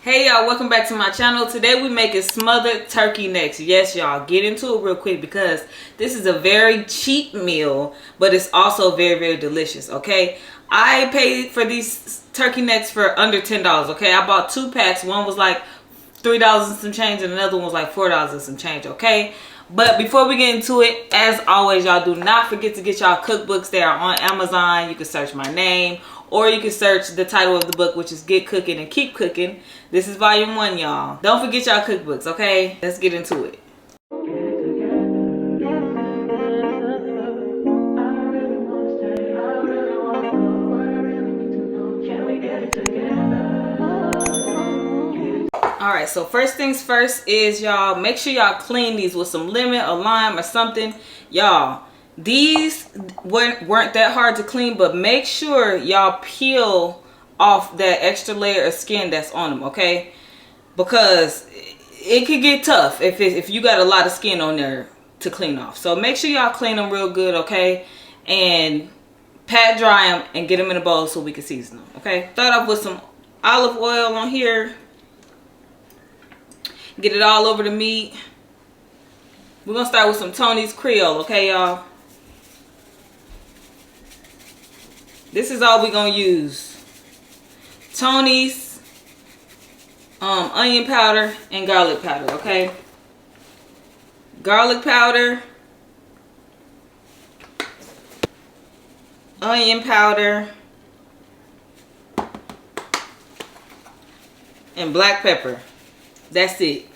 Hey y'all, welcome back to my channel. Today we making smothered turkey necks. Yes y'all, get into it real quick because this is a very cheap meal, but it's also very delicious. Okay, I paid for these turkey necks for under $10. Okay, I bought 2 packs. One was like $3 and some change and another one was like $4 and some change. Okay, but before we get into it, as always, y'all do not forget to get y'all cookbooks. They are on Amazon. You can search my name, or you can search the title of the book, which is Get Cooking and Keep Cooking. This is volume 1, y'all. Don't forget y'all cookbooks, okay? Let's get into it. Alright, so first things first is, y'all, make sure y'all clean these with some lemon or lime or something. Y'all, these weren't that hard to clean, but make sure y'all peel off that extra layer of skin that's on them, okay? Because it could get tough if you got a lot of skin on there to clean off. So make sure y'all clean them real good, okay? And pat dry them and get them in a bowl so we can season them, okay? Start off with some olive oil on here. Get it all over the meat. We're gonna start with some Tony's Creole, okay y'all? This is all we're gonna use. Tony's onion powder and garlic powder, okay? Garlic powder, onion powder, and black pepper. That's it.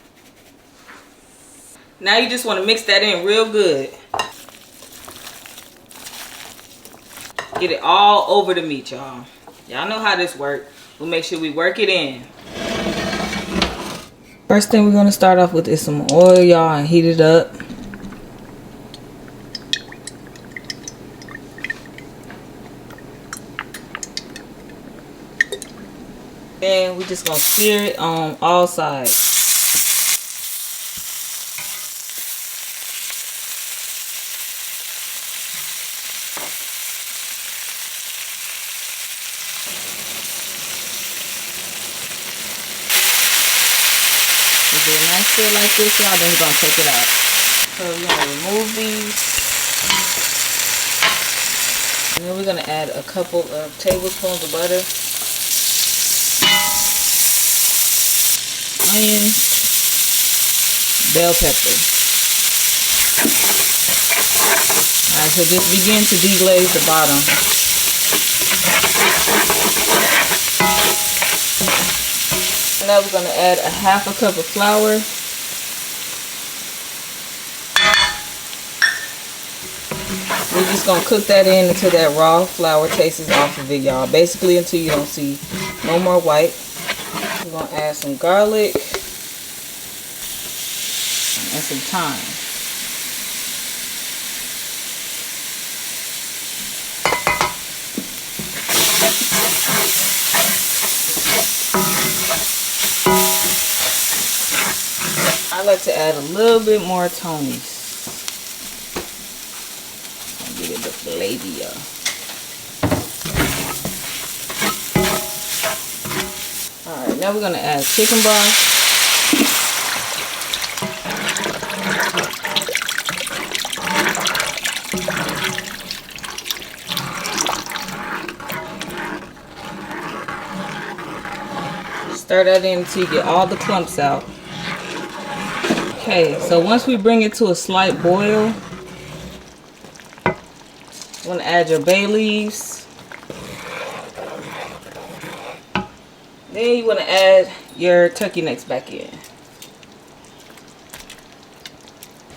Now you just want to mix that in real good. Get it all over the meat, y'all. Y'all know how this works. We'll make sure we work it in. First thing we're going to start off with is some oil, y'all, and heat it up. Then we're just going to sear it on all sides. Nice feel like this, y'all, then we're gonna take it out. So we're gonna remove these, and then we're gonna add a couple of tablespoons of butter, onions, bell pepper. Alright, so just begin to deglaze the bottom. Now we're going to add a half a cup of flour. We're just going to cook that in until that raw flour tastes off of it, y'all. Basically until you don't see no more white. We're going to add some garlic and some thyme. I like to add a little bit more Tony's. Get it the flavor. Alright, now we're going to add chicken broth. Stir that in until you get all the clumps out. Okay, so once we bring it to a slight boil, you want to add your bay leaves. Then you want to add your turkey necks back in.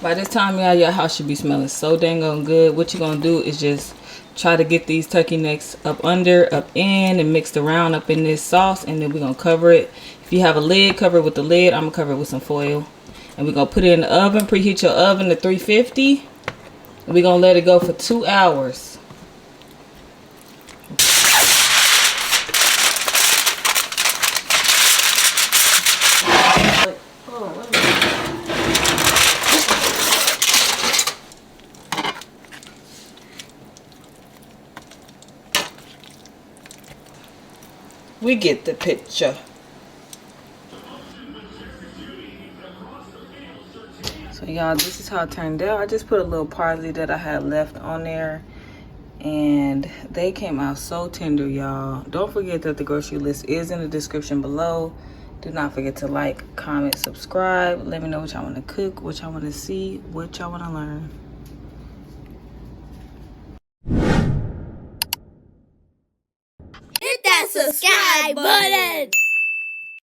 By this time, y'all, your house should be smelling so dang on good. What you're going to do is just try to get these turkey necks up under, up in, and mixed around up in this sauce. And then we're going to cover it. If you have a lid, cover it with the lid. I'm going to cover it with some foil. And we're going to put it in the oven. Preheat your oven to 350. And we're going to let it go for 2 hours. We get the picture. So y'all, this is how it turned out. I just put a little parsley that I had left on there, and they came out so tender, y'all. Don't forget that the grocery list is in the description below. Do not forget to like, comment, subscribe. Let me know what y'all want to cook, what y'all want to see, what y'all want to learn. Hit that subscribe button!